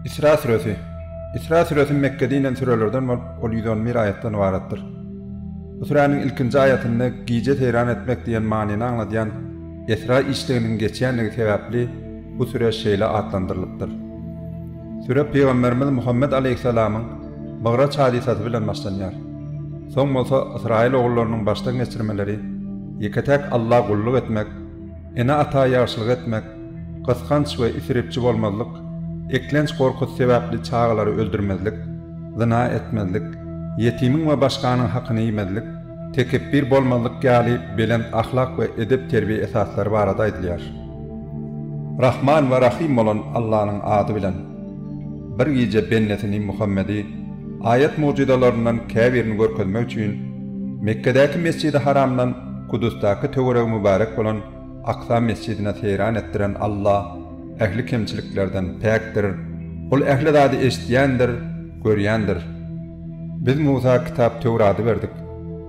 İsra suresi. İsra suresi Mekke'de inen sürelerden ol 111 ayetten ibarettir. Bu surenin ilkinci ayetinde gice teyran etmek diyen manini anladayan Esra işlerinin geçenliği sebepli bu süre şeyle adlandırılıptır. Süre Peygamberimiz Muhammed Aleyhisselam'ın Bağraç hadisatı bilen başlanıyor. Son bolsa İsrail oğullarının baştan geçirmeleri, yeketek Allah kulluk etmek, ene ata yaşlılık etmek, kıskanç ve isripçi olmazlık, eklenç korku sebepli çağları öldürmezlik, zina etmezlik, yetimin ve başkanın hakkını yemezlik, tekebbir bolmazlık gali bilen ahlak ve edep terbiye esasları barada ediliyor. Rahman ve Rahim olan Allah'ın adı bilen bir gece bennetini Muhammed'i ayet mucizalarından kebirini görkezmek için Mekke'deki Mescid-i Haram'dan Kudüs'taki töwerek mübarek olan Aksa Mescidine seyran ettiren Allah ehli kemçiliklerden pekdir. Ol ehli zadi eşdiyendir, görýändir. Biz Musa kitap Tevrat'ı verdik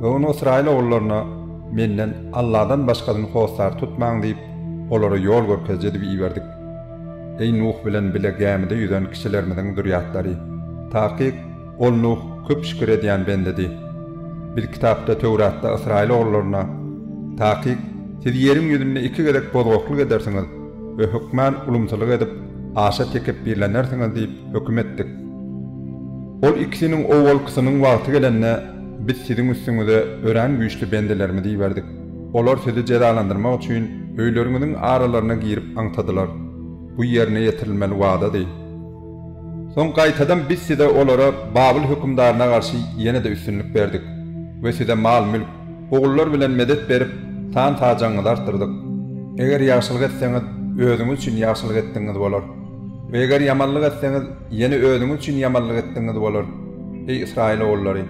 ve onu İsrail oğullarına menden Allah'dan başkadan hostar tutmaň diýip olary yol görkezdi diýip verdik. Ey Nuh bilen bile gemide yüzen kişilerimiziň durýatlary, taqiq ol Nuh köp şükür edýän bendedi. Bir kitapda Tevrat'ta İsrail oğullarına taqiq siz yerin yüzünde iki gedek bozgokluk edersiniz ve hükmen ulumsallyk edip aşa tekebbirlenersiniz diýip höküm etdik. Ol ikisinin owal kısmynyň wagty gelende biz sizin üstüňize ören güýçli bendelerimi diýberdik. Olar sizi cezalandyrmak üçin öýleriňiziň aralaryna girip aňtadylar. Bu ýerine ýetirilmeli wagtady. Soň gaýtadan biz size olara Babil hükümdarına garşy ýene de üstünlük berdik we size mal mülk, oğullar bilen medet berip tan tajaňyzy artdyrdyk. Eger ýaşylyk etseňiz özüňiz üçin ýaşylyk etdiňiz bolar. We eger ýamanlyk etseňiz ýene özüňiz üçin ýamanlyk etdiňiz bolar. Ey İsrail oğullary,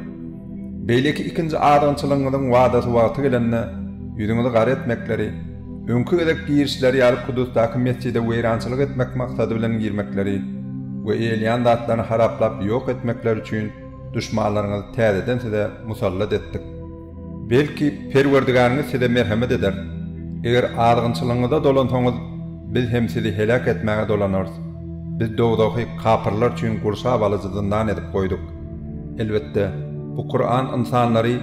beýleki ikinji adamçylygyňyzyň wagdasy wagty gelende ýüzüňizi gara etmekleri, öňkü gedek girişleri ýalyp Kudüs'däki mescide weýrançylyk etmek maksady bilen girmekleri we elýän zatlaryny haraplap ýok etmekleri üçin düşmanlaryňyzy täzeden size musallat etdik. Belki Perwerdigaryňyz size merhamet eder. Eger argynçylygyňyza dolansaňyz biz hem sizi helak etmäge dolanarys. Biz dogdaky kapyrlar üçin gurşa balyjy zindan edip goýduk. Elbetde bu Kur'an insanlary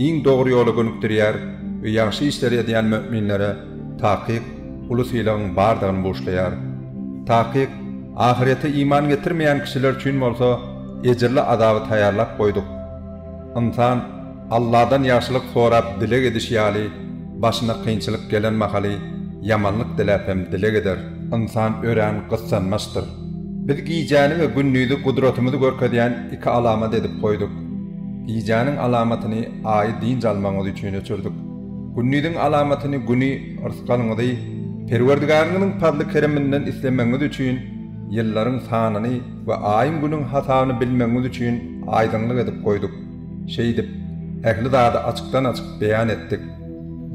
iň dogry ýola gönükdirýär we ýaxşy işleri edýän möminlere taqiq ulusylaryň bardygyny boşlaýar. Taqiq ahirete iman getirmeýän kişiler üçin bolsa ejirli azaby taýýarlap goýduk. İnsan Allah'dan ýaşylyk sorap dilek ediş ýaly başyna kynçylyk gelen mahaly yamanlyk dilep hem dilek eder. İnsan ören gyssanmaşdyr. Biz giýjäni we günnüýdi gudratymyzy görkezýän iki alamat edip goýduk. Giýjäniň alamatyny aýy din jalmaňyz üçin öçürdük. Günnüýdiň alamatyny güni ırsgalyňyzy Perwerdigaryňyň padly kereminden islemeňiz üçin ýyllaryň sanyny we aýym günüň hasabyny bilmeňiz üçin aýdynlyk edip goýduk. Şeýdip ehli zady açykdan açyk beýan etdik.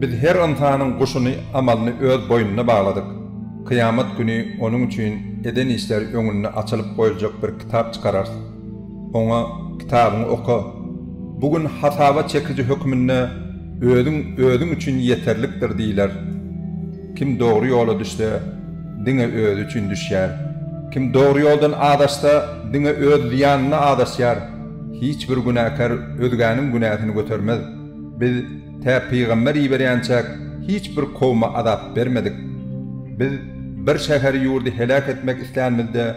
Biz her insanyň guşuny amalyny öz boýnuna bagladyk. Kıyamet günü onun üçin eden işler öňüne açylyp goýuljak bir kitap çykarar. Oňa kitabyny oku. Bugün hasaba çekiji hökmünde özüň üçin yeterlikdir diýler. Kim dogry ýola düşse, diňe özü üçin düşýär. Kim dogry ýoldan adaşsa, diňe öz ýanyna adaşýar. Hiç bir günahkar özgäniň günahyny götermez. Biz Peygamber iberýänçäk hiç bir kowma azap bermedik. Biz bir şäheri ýurdy helak etmek islenmizde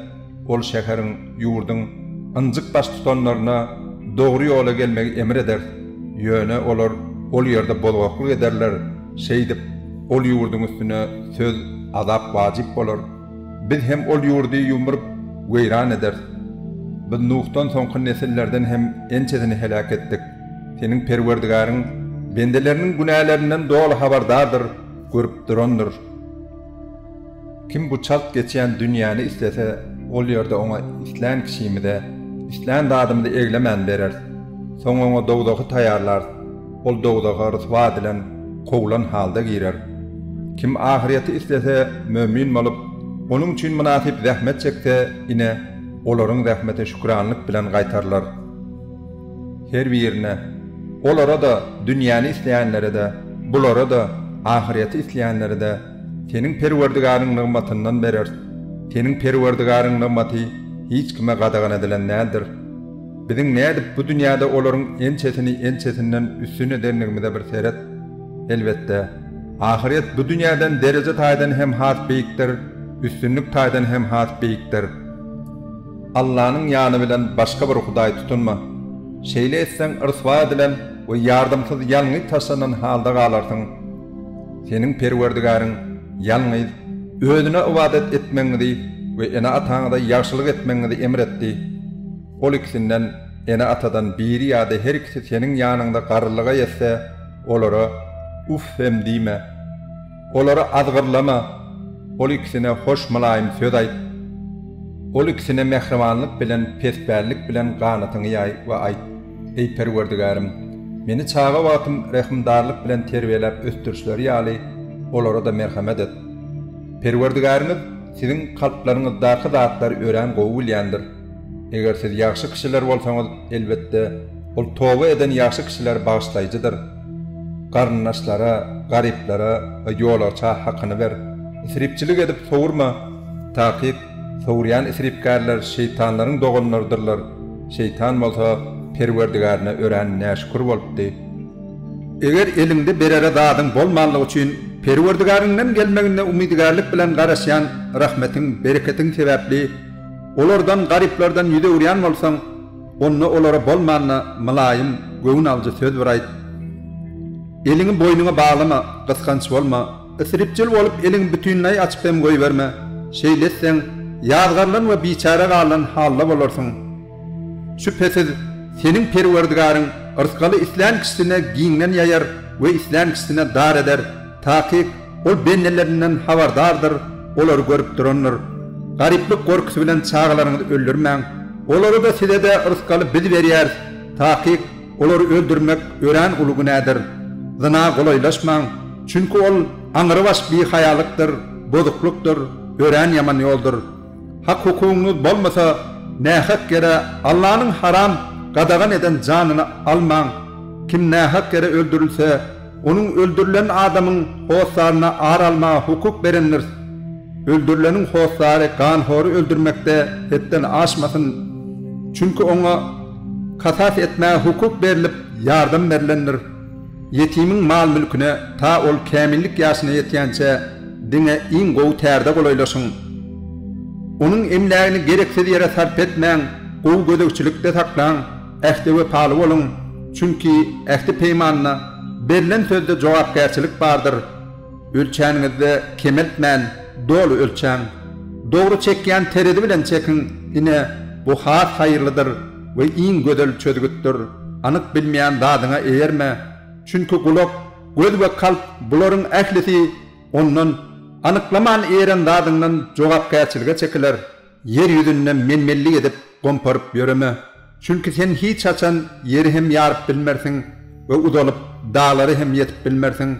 ol şäheriň ýurdyň ynjyk baş tutanlaryna dogry ýola gelmegi emir eder. Ýöne olar ol ýerde bolgaklyk ederler. Şeýdip ol ýurdyň üstüne söz azap wajyp bolar. Biz hem ol ýurdy ýumrup weýran eder. Biz Nuh'tan soňky nesillerden hem ençesini helak etdik. Seniň Perwerdigaryň bendeleriniň günahlaryndan dogry habardardyr, görüp durandyr. Kim bu çalp geçýän dünýäni islese, ol ýerde oňa islen kişimide, islen dadymydy eglemän berer. Soň oňa dogdaky taýýarlar, ol dogdaga ryswa edilen, kowlan halda girer. Kim ahireti islese, mömin bolup, onuň üçin münasip zähmet çekse, ine olaryň zähmete şükranlyk bilen gaýtarlar. Her birine, olara da dünýäni isleýänlere de, bulara da ahireti isleýänlere de seniň Perwerdigaryň nygmatyndan berer. Seniň Perwerdigaryň nygmaty hiç kime qadagan edilen nädir? Biziň nädip bu dünýäde olaryň en çetinden üstün edenligimizde bir seret? Elbetde, ahiret bu dünýäden derece taýdan hem hat beýikdir, üstünlük taýdan hem hat beýikdir. Allah'ın ýany bilen başga bir hudaý tutunma. Şeýle etseň ırswa edilen we ýardymsyz ýalňy taşanan halda galarsyň. Seniň perwerdigaryň ýalňy özüne ibadet etmeňdi we ene ataňyda ýaşylyk etmeňdi emretdi. Ol ikisinden ene atadan biri ýa-da her ikisi seniň ýanyňda garlyga ýetse, olara uf hem diýme. Olara azgyrlama. Ol ikisine hoş mulaýym söz aýt. Ol ikisine mehrimanlyk bilen, pesbärlik bilen ganatyňy ýaý we aýt. Ey perwerdigarym, meni çağa wagtym rahimdarlyk bilen terbiýelep östürşleri ýaly, olara da merhamet et. Perwerdigaryňyz siziň kalplaryňyzdaky zatlary ören gowy ýandyr. Eger siz ýaxşy kişiler bolsaňyz, elbetde ol toba eden ýaxşy kişiler bağışlaýjydyr. Garnaşlara, gariplara we ýolarça hakyny ber. Isripçilik edip sowurma. Takyk, sowurýan isripkarlar şeytanlaryň doganlarydyrlar. Şeytan bolsa perwerdigaryna ören näşkur bolupdy. Eger elinde berere dadyň bolmanlygy üçin perwerdigaryňdan gelmegine umydygarlyk bilen garaşýan rahmetiň, bereketiň sebäpli olardan gariplerden ýüze urýan bolsaň, onu olara bolmanna mulaýym, göwün aljy söz beraýt. Eliňi boýnuňa baglama, gysganç bolma. Isripçil bolup eliň bütünläi açyp hem goýberme. Şeýletseň ýazgarlan we biçara galan halla bolarsyň. Şüphesiz seniň perwerdigaryň ırskaly islam kişisine giňden ýaýar we islam kişisine dar eder. Takyk ol bennelerinden habardardyr, olar görüp duranlar. Gariplik korkusy bilen çağalaryňyzy öldürmäň. Olary da size de ırskaly bil berýär. Takyk olary öldürmek ören uly günädir. Zina golaylaşmaň. Çünkü ol aňyrybaş bir hayalykdyr, bozuklukdyr, ören yaman ýoldur. Hak hukugyňyz bolmasa, nähak gere Allah'ın haram gadagan eden janyny almaň. Kim nähak gere öldürilse, onuň öldürilen adamyň hosaryna ar alma hukuk berenler. Öldürilenin hosary ganhory öldürmekde hetden aşmasyn. Çünkü oňa kasas etmä hukuk berilip ýardam berilendir. Yetimiň mal mülküne ta ol kämillik ýaşyna ýetýänçe diňe iň gowy tärde golaylaşyň. Onuň emlägini gereksiz ýere sarp etmäň, gowy gödekçilikde taklaň, ähde we paly bolun. Çünki ähde peýmanyna berilen sözde jogapkärçilik bardyr. Ölçäňizde kemeltmän, dolu ölçäň. Dogry çekýän teredi bilen çekin, ine bu hat haýyrlydyr we iň gödel çözgütdir. Anyk bilmeýän dadyňa eýerme. Çünkü kulak, göz ve kalp bularyň ählisi ondan anyklaman eýeren dadyňdan jogapkärçilige çekiler. Yer ýüzünden menmellik edip gomparyp ýöreme. Çünkü sen hiç açan yeri hem ýaryp bilmersiň we udalyp dağlary hem ýetip bilmersiň.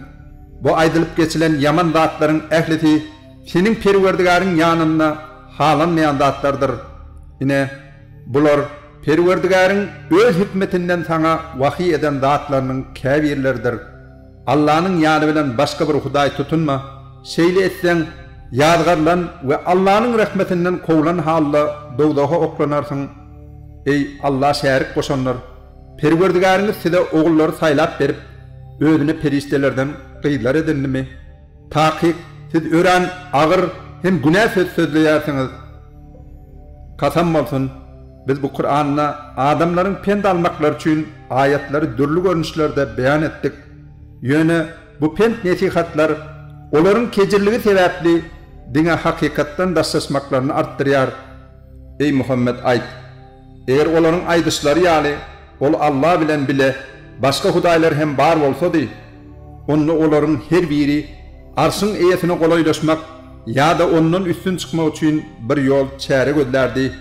Bu aýdylyp geçilen yaman zatlaryň ählisi seniň perwerdigaryň ýanyna halanmaýan zatlardyr. Ine bular perwerdigaryň öz hikmetinden sana wahy eden zatlarynyň käbirleridir. Allah'ın ýany bilen başga bir hudaý tutunma. Şeýle etseň ýazgarlan we Allah'ın rahmetinden kowlan halda dowdaha oklanarsyň. Ey Allah şärik boşanlar, perwerdigaryňyz size ogullary saýlap berip, özüne periştelerden gıydlar edindimi? Takyk siz ören agyr hem günä söz sözleýärsiňiz. Kasam bolsun, biz bu Kur'an'na adamların pend almaklar için ayetleri dürlü görünüşlerde beyan ettik. Yöne bu pend nesihatlar oların kecirligi sebäpli diňe hakykatdan daşlaşmaklarını artdyrýar. Ey Muhammed aýt, eger olaryň aýdyşlary ýaly ol Allah bilen bile başga hudaýlar hem bar bolsady, onu olaryň her biri arşyň eýesine golaylaşmak ýa-da ondan üstün çykmak üçin bir ýol çäre gözlerdi.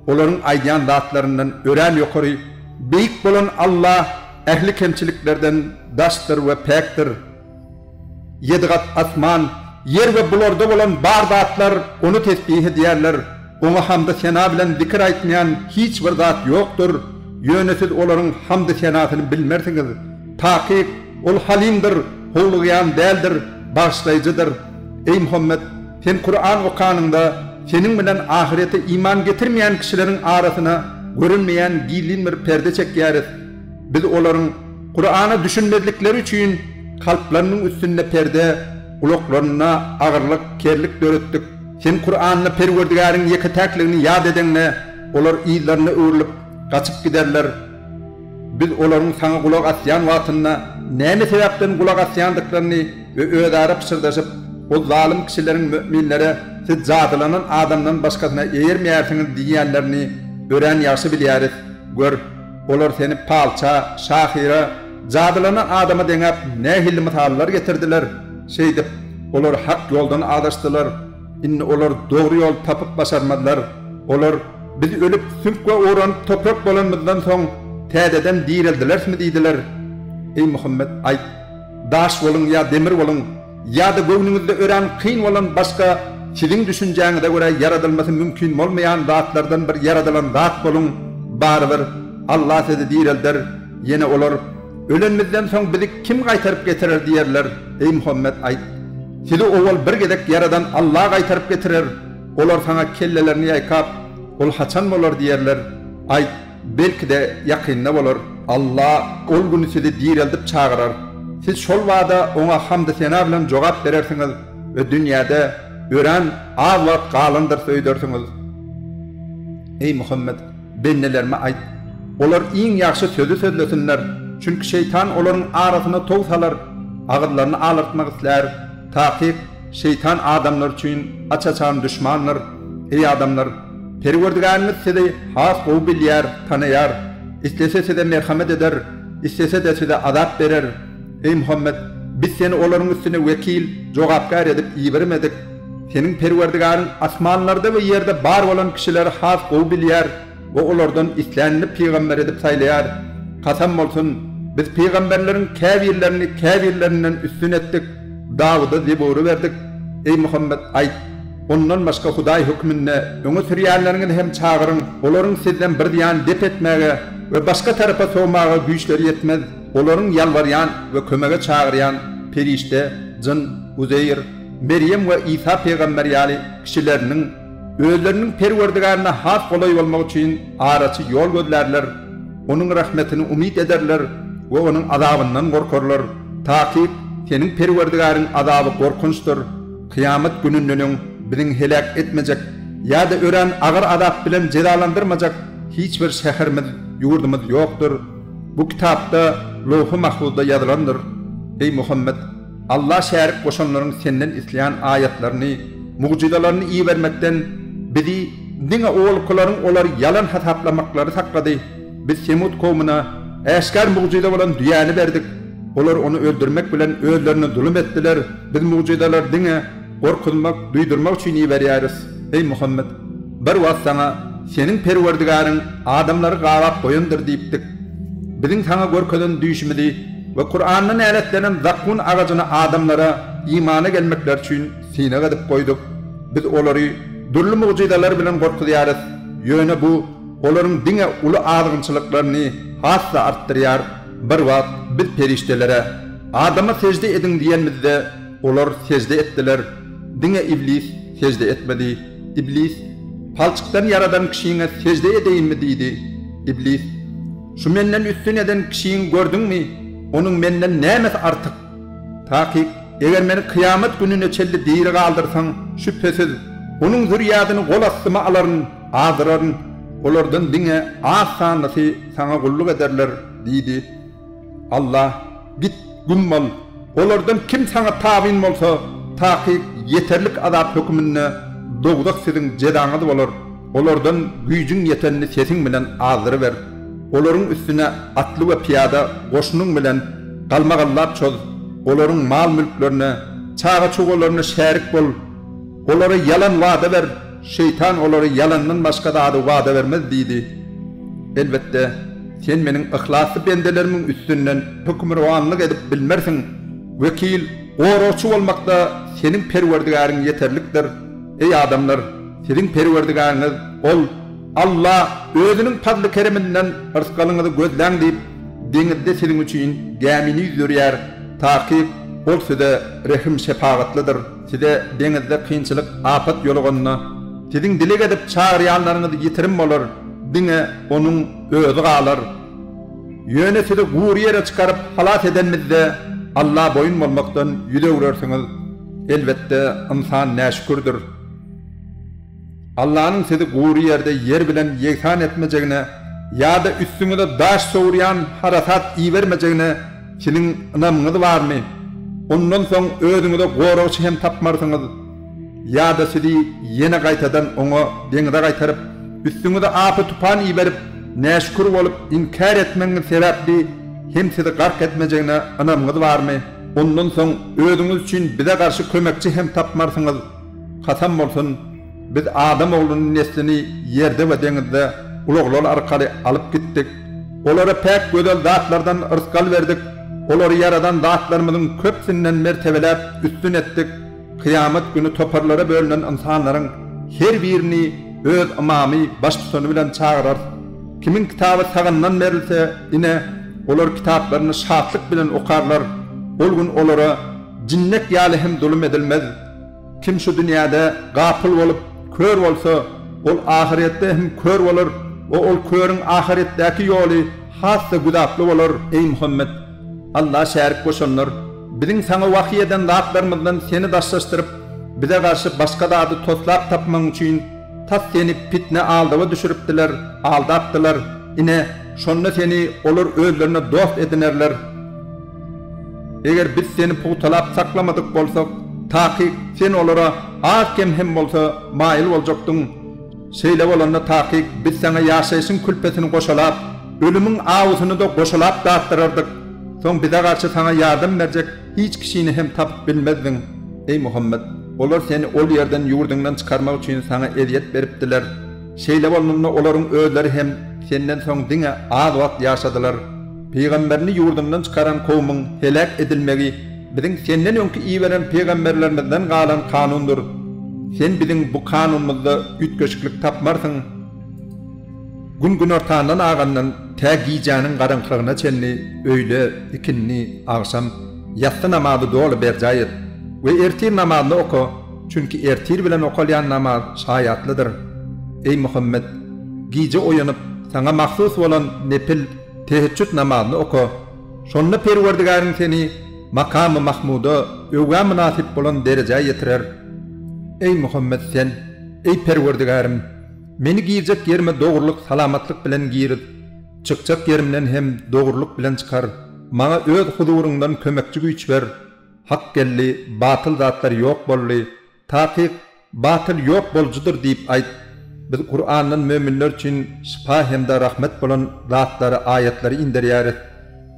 Olaryň aýdýan zatlaryndan ören ýokary, beýik bolan Allah ähli kemçiliklerden daşdyr we päkdir. Ýedi-gat asman, yer we bularda bolan bar zatlar onu tesbih edýärler. Oňa hamdy sena bilen zikir aýtmaýan hiç bir zat ýokdur. Ýöne siz olaryň hamdy senasyny bilmersiňiz. Takyk ol halimdir, howlugyan däldir, bağışlaýjydyr. Ey Muhammed, sen Kur'an okanynda senin bilen ahirete iman getirmeyen kişilerin arasına görünmeyen giyilin bir perde çekyeriz. Biz onların Kur'an'a düşünmedikleri için kalplarının üstünde perde, uloklarına ağırlık, kerlik dörüttük. Sen Kur'an'la Perverdigarın yektekliğini yad edenle, olar iyilerini öğürlüp kaçıp giderler. Biz onların sana kulak asyan vatınına, neyme sebepten kulak asyandıklarını ve öğdarıp sırdaşıp, o zalim kişilerin müminlere, siz zadılanan adamdan başkasına eğirmeyersiniz diyenlerini öğren yaşı biliyariz. Gör, olar seni palça, şahira, zadılanan adama denip ne hilli mıtallar getirdiler. Şeydip, olar hak yoldan adaştılar. İnni olar doğru yol tapıp başarmadılar. Olar biz ölüp sümkle uğranıp toprak bolanmızdan son tədeden dirildiler mi deydiler. Ey Muhammed ayt, daş olun ya demir olun, ya da göğnünüzde öğren kıyın olan başka sizin düşüneceğinize göre yaratılması mümkün olmayan zatlardan bir yaratılan zat olun. Barıdır Allah sizi dirildir. Yine olur ölenimizden son bizi kim kaytarıp getirir diyerler. Ey Muhammed ayt, sizi oval bir gedek yaradan Allah kaytarıp getirir. Olar sana kellelerini yaykap ol haçan olur diyerler. Ayt, belki de yakınna olur. Allah ol günü sizi dirildip çağırar. Siz şol vada ona hamd sena bilen cevap verirsiniz ve dünyada ören ağlar kalındır söylersiniz. Ey Muhammed, bennelerime ayt, olar en yaxşı sözü sözlesinler. Çünkü şeytan onların arasına toğsalar, ağırlarını ağırtmak ister. Takip, şeytan adamlar için açaçan düşmanlar. Ey adamlar, Perverdigarınız sizi has ol bilyar, tanıyar. İstese size merhamet eder, istese de size azap verir. Ey Muhammed, biz seni onların üstüne vekil, cevapkar edip iyi vermedik. Senin Perverdigarın asmanlarda ve yerde bar olan kişileri has ol bilyar ve onlardan İslam'ını peygamber edip saylayar. Kasam olsun, biz peygamberlerin kafirlerinden üstün ettik. Davud'a zeburu verdik. Ey Muhammed ayt, ondan başka Huday hükmünne öňe sürýänleriňi hem çağırın. Olaryň sizden bir diýan dep etmäge ve başka tarafa soğmaga güýçleri yetmez. Olaryň yalvarýan we kömege çağırýan perişte, jin, Uzeyr, Meryem we İsa peýgamber ýaly kişileriniň özleriniň Perwerdigaryna has bolay bolmak üçin araçy ýol gözlerler. Onuň rahmetini umid ederler we onuň azabyndan gorkarlar. Takip, senin Perwerdigaryň azaby gorkunçdur. Kıyamet gününden biziň helak etmejek ya da ören ağır azap bilen cezalandırmajak hiç bir şäherimiz, ýurdumyz ýokdur. Bu kitapda Lawh-y Mahfuzda ýazylandyr. Ey Muhammed, Allah şärik goşanlaryň senden isleýän ayatlaryny, mucizalaryny iyi vermekden bizi diňe owulkularyň olar yalan hasaplamaklary saklady. Biz Semud kowmuna eşkar mucize bolan düýäni berdik. Olar onu öldürmek bilen özlerini zulüm ettiler. Biz mucizeler diňe korkulmak, duydurmak üçin ýerýäris. Ey Muhammed, bir wagt sana senin Perwerdigaryň adamlary gawap goýandyr diýipdik. Biziň sana görkeden düşmedi ve Kur'anyň näletlerinden zakkun ağacyna adamlara imana gelmekler üçin sine edip goýduk. Biz olary durly mucizeler bilen gorkudýarys. Ýöne bu olaryň diňe uly adamçylyklaryny hassa artdyrýar. Bir wagt biz periştelere adama secde edin diýenmizde olar secde etdiler. Diňe iblis secde etmedi. İblis palçykdan yaradan kişiňe secde edeyinmi diýdi. İblis, şu menden üstün eden kişiňi gördüňmi? Onuň menden näme artyk? Takip, eger meni kıyamet gününe çelli diýri galdyrsaň, şüphesiz onuň zürriýatyny gol astyma alaryn, azdyraryn. Olardan diňe asanlysy sana gulluk ederler diýdi. Allah, git gummal, olardan kim sana tabin bolsa, takip yeterlik azap hükmünne dogdak sizin cedaňyz bolar. Olardan güýjüň yetenini sesiň bilen azdyr ber. Olaryň üstüne atly we piyada goşunyň bilen galmagallap çöz. Olaryň mal mülklerine, çağa çugolaryna şärik bol. Olary yalan wada ber. Şeytan olary yalandan başga da wada bermez diýdi. Elbette sen meniň ihlasy bendelerimiň üstünden hüküm rowanlyk edip bilmersiň. Vekil, oroçu bolmakda senin Perwerdigaryň yeterlikdir. Ey adamlar, senin Perwerdigaryňyz ol Allah özüniň fadly kereminden rızkalyňyzy gözläň diýip deňizde senin üçin gemini ýürýär. Takip ol size rehim şefaatlidir. Size deňizde kynçylyk, afat ýoluganyna Tidin dilek edip çağıryanlarınızı yitirim olur. Dine onun özü kalır. Yöne sizi guur yere çıkarıp halat edenmizde Allah boyun olmaktan yüde uğrarsınız. Elbette insan neşkürdür. Allah'ın sizi guur yerde yer bilen yeksan etmeyeceğine ya da üstünüze daş soğurayan harasat iyi vermeyeceğine senin inamınız var mı? Ondan son özünüze koruşu hem tapmarsınız. Ya da sizi yine kaytadan onu denize kaytarıp üstünüze apı tupan iyi verip neşkür olup inkar etmenin sebebi hem sizi gark etmeyeceğine inamınız var mı? Ondan son özünüz için bize karşı kömekçi hem tapmarsınız. Kasam olsun biz adam oğlunun neslini yerde ve denizde uluglar arkalı alıp gittik. Olara pek güzel dağıtlardan ırskal verdik. Oları yaradan dağıtlarımızın köpsünden mertebelep üstün ettik. Kıyamet günü toparlara bölünen insanların her birini öz imami baş tutunu bilen çağırar. Kimin kitabı sağından verilse yine olar kitaplarını şahatlık bilen okarlar. Ol gün olara cinnek yali hem zulüm edilmez. Kim şu dünyada gafil olup kör olsa ol ahirette hem kör olur. Ol körün ahiretteki yolu hassa güdaplı olur ey Muhammed. Allah şerik koşanlar. Bizim sana vahiyeden dağıtlarımızdan seni daşlaştırıp bize karşı başka dağıdı toslap tapman için tas seni fitne aldava düşürüptiler, aldattılar. Yine şonda seni olur özlerine dost edinerler. Eğer biz seni putalap saklamadık bolsak, ta ki sen olara hakem hem bolsa mail olacaktın. Şeyle olanla ta ki biz sana yaşayışın külpetini koşalap, ölümün ağzını da koşalap dağıttırırdık. Son bize karşı sana yardım verecek hiç kişini hem tapıp bilmezdin. Ey Muhammed, olar seni ol yerden yurdundan çıkarmak için sana eziyet veriptiler. Şeyle olanla oların özleri hem senden son dine az vakt yaşadılar. Peygamberini yurdundan çıkaran kovmun helak edilmegi bizim senden önkü iyi veren peygamberlerimizden kalan kanundur. Sen bizim bu kanunumuzda ütköşüklük tapmarsın. Gün ortağından ağandan ta giyeceğinin karanlıklarına çenli, öyle, ikinni, akşam, yatsı namazı doğru bercayet ve ertir namazını oku. Çünkü ertir bilen okulayan namaz şayatlıdır. Ey Muhammed, giyece uyanıp sana mahsus olan nepil, teheccüd namazını oku. Şonla perverdigarın seni makamı mahmuda öwga münasip bolan dereceye yetirer. Ey Muhammed sen, ey perverdigarım, meni giyecek yerime doğruluk, salamatlık bilen giyirip, çıkacak yerimden hem doğruluk bilen çıkar. Bana öz huzurundan kömekçi güç ver. Hak gelli, batıl zatlar yok bolli. Tahkik, batıl yok bolcudur deyip ayt. Biz Kur'an'ın müminler için şifa hem de rahmet bolan zatları, ayetleri indiriyarız.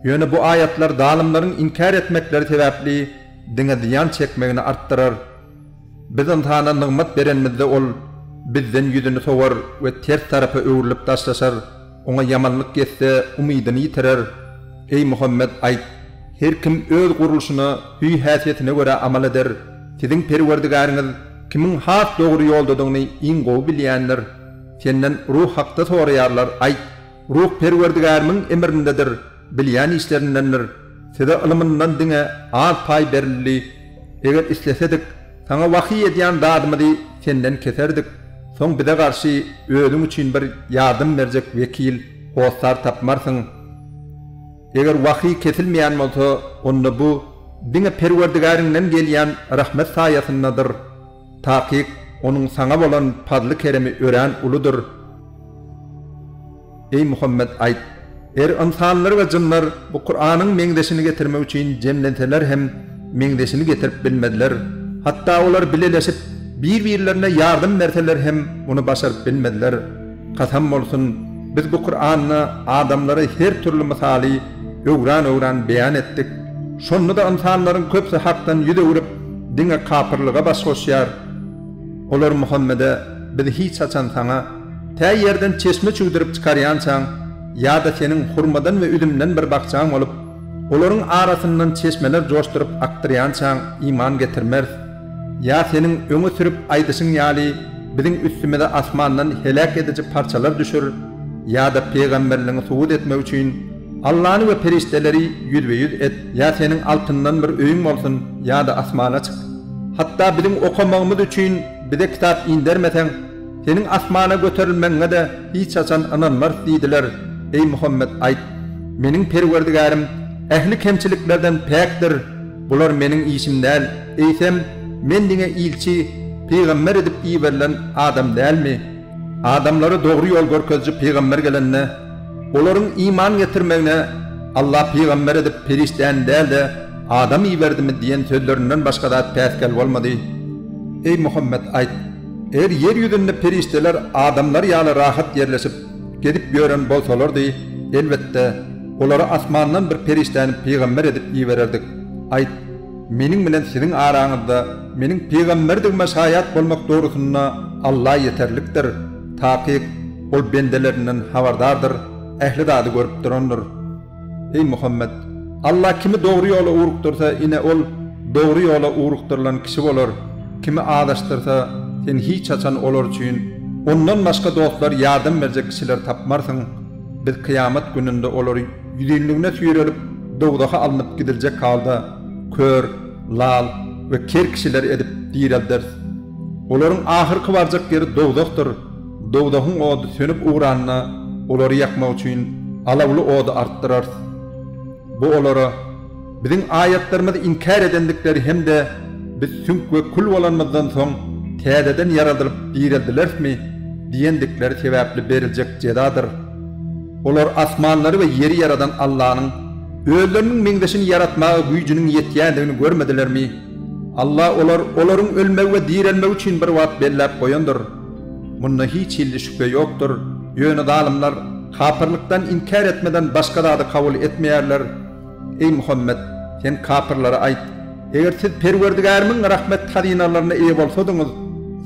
Yöne bu ayetler zalimlerin inkar etmekleri sebepli dine ziyan çekmegini arttırır. Bizden tana nimet berenmizde ol, bizden yüzünü soğur ve ters tarafa öğürülüp taşlaşar. Ona yamanlık geçse umidini yitirer. Ey Muhammed ayt, her kim öz kuruluşuna, hüy hasiyetine göre amal eder. Sizin perverdigarınız kimin has doğru yoldadığını ingo bilyenler. Senden ruh hakta sorayarlar ayt, ruh perverdigarımın emrindedir, bilyen işlerindendir. Size ılımından dine az pay verildi. Eğer istesedik, sana vahiy ediyen dadımızı senden keserdik. Son bize karşı özün için bir yardım verecek vekil, hostar tapmarsın. Eğer vahiy kesilmeyen olsa, onda bu, dine perverdigarından gelen rahmet sayesindedir. Tahkik, onun sana olan fazlı keremi ören uludur. Ey Muhammed ayt, eğer insanlar ve cinler bu Kur'an'ın mengdeşini getirmek için cemlenseler hem mengdeşini getirip bilmediler. Hatta onlar bileleşip birbirlerine yardım verseler hem bunu başarıp bilmediler. Kasam olsun, biz bu Kur'an'ı adamlara her türlü misali öğren beyan ettik. Şonu da insanların köpsi haktan yüze vurup dine kapırlığa baş koşuyar. Olar Muhammed'e biz hiç açan sana ta yerden çeşme çüldürüp çıkarayansan ya da senin hurmadan ve üdümden bir bakçağın olup oların arasından çeşmeler coşturup aktırayansan iman getirmez. Ya senin öňe sürüp aydışın yali bizim üstümüze asmandan helak edici parçalar düşür ya da peygamberliğini suud etmek için Allah'ını ve perişteleri yüz et. Ya senin altından bir öğün olsun ya da asmana çık. Hatta bizim okumağımız için bize kitap indirmesen senin asmana göterilmeňe de hiç açan ananlar diýdiler. Ey Muhammed ayt, meniň perwerdigarim ähli kemçiliklerden päkdir. Bular meniň işim däl. Eýsem, men diňe ilçi, peýgamber edip iýerilen adam dälmi? Adamları dogry ýol görkezji peýgamber gelenne, olaryň iman getirmegine Allah peýgamber edip periştän däl de adam iýerdimi diýen sözlerinden başga da päskel bolmady. Ey Muhammed ayt, eger yer ýüzünde perişteler adamlar ýaly rahat yerleşip gedip ýören bolsalardy, elbetde olary asmandan bir periştäni peýgamber edip iýererdik. Ayt, meniň bilen siziň araňyzda meniň peýgamberdigime şaýat bolmak dogrusyna Allah yeterlikdir. Taqiq ol bendelerinden habardardır, ähli dady görüp durandyr. Ey Muhammed, Allah kimi dogry ýola urukdursa, ine ol dogry ýola urukdyrylan kişi bolar. Kimi adaşdyrsa, sen hiç açan olar üçin ondan başga dostlar ýardam berjek kişiler tapmarsyň. Biz kıyamet gününde olary ýüzünligine süýrelip dogdaha alınıp gidiljek halda kör, lal we ker kişiler edip diýerler. Olaryň ahyrky barjak ýeri dogdakdyr. Dogdahyň odu sönüp uğranna olary ýakmak üçin alawly odu artdyrar. Bu olara biziň ayatlarymyzy inkar edendikleri hemde biz sünk we kul bolanmazdan soň täzeden yaradylyp diýerdilermi diýendikleri sebäpli beriljek jedadyr. Olar asmanlary we yeri yaradan Allah'ın özleriniň meňdeşini yaratmagy güýjüniň ýetýändigini görmedilermi? Allah olaryň ölmek we diýrelmek üçin bir wagt belläp goýandyr. Bunda hiç hilli şüphe ýokdur. Ýöne zalimler kafirlikden inkar etmeden başga da kabul etmeýärler. Ey Muhammed, sen kafirlara ayt, eger siz perwerdigarymyň rahmet hadinalaryna eýe bolsadyňyz,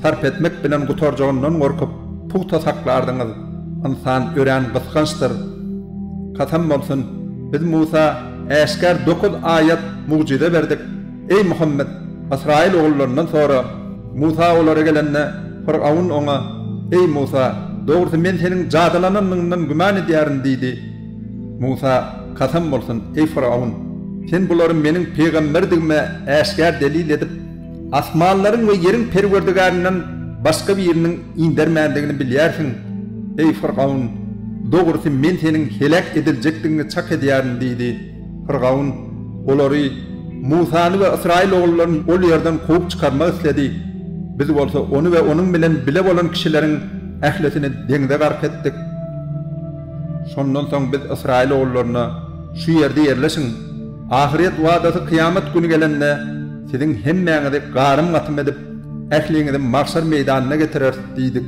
sarp etmek bilen gutarjagyndan gorkup puta saklardyňyz. Insan ören gysgançdyr. Kasam bolsun, biz Musa äşkär 9 ayat mucize berdik. Ey Muhammed, İsrail oğullarından sonra Musa olara gelenne Firavun ona, ey Musa, doğrusu men senin jadalananlygyňdan güman edýärin diýdi. Musa, kasam bolsun ey Firavun, sen bulary meniň peýgamberdigime äşkär delil edip, asmanlaryň we ýeriň perwerdigaryndan başga bir ýeriniň indermändigini bilýärsiň. Ey Firavun, doğrusu men senin helak ediljekdigini çak edýärin diýdi. Firavun olary Musany we İsrail oğullaryny ol ýerden goýup çykarmak isledi. Biz bolsa onu ve onun bilen bile bolan kişilerin ähletini deňde garp etdik. Şondan soň biz İsrail oğullaryna şu ýerde ýerleşiň. Ahiret wadasy kıyamet günü gelende siziň hemmäňizi garym gatym edip ähliňizi mahşer meýdanyna getirer diýdik.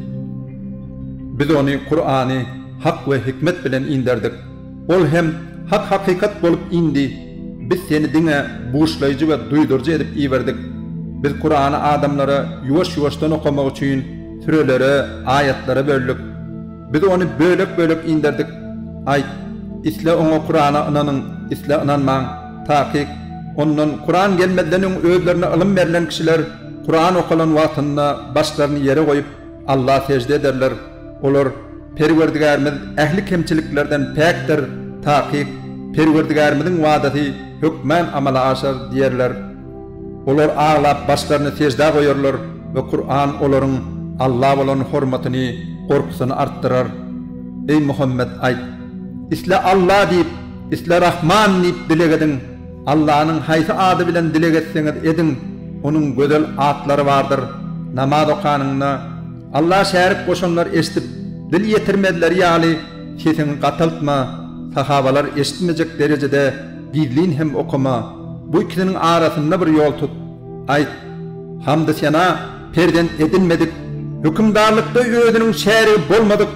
Biz onu Kur'any hak we hikmet bilen inderdik. Ol hem hak hakykat bolup indi. Biz seni diňe buýuşlaýjy we duýdurjy edip iýerdik. Biz Kur'an'ı adamlara yuvaş-yuvaşdan okumak için sürelere, ayetlere böldük. Biz onu bölük indirdik. Ayt, isle ona Kur'an'a inanın, isle inanmaň. Taqiq, ondan Kur'an gelmeden özlerine ilim verilen kişiler Kur'an okulan wagtynda başlaryny ýere goýup Allah secde ederler. Olar perwerdigarymyz ähli kemçiliklerden päkdir. Taqiq, perwerdigarymyzyň wadasy hökmen amala aşar diýerler. Olar ağlap başlaryny secde goýarlar we Kur'an olaryň Allah bolan hormatyny, gorkusyny artdyrar. Ey Muhammed ayt, isle Allah diýip, isle Rahman diýip dilegediň. Allah'ın haýsy ady bilen dilegetseňiz edin, onuň gözel atlary bardyr. Namaz okanynda Allah şärik goşanlar eşitip dil ýetirmediler ýaly sesini gatyltma. Sahabalar eşitmejek derejede gizlin hem okuma. Bu ikisinin arasında bir yol tut. Ayt, hamdy sana perden edilmedik. Hükümdarlykda özüniň şäri bolmadyk.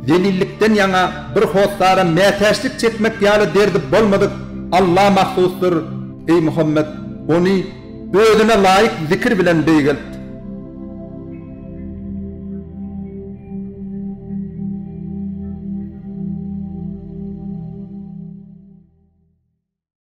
Zelillikden ýaňa bir hostara mätäşlik çekmek ýaly derdi bolmadyk. Allah mahsusdur. Ey Muhammed, onu özüne laýyk zikir bilen beýgelt.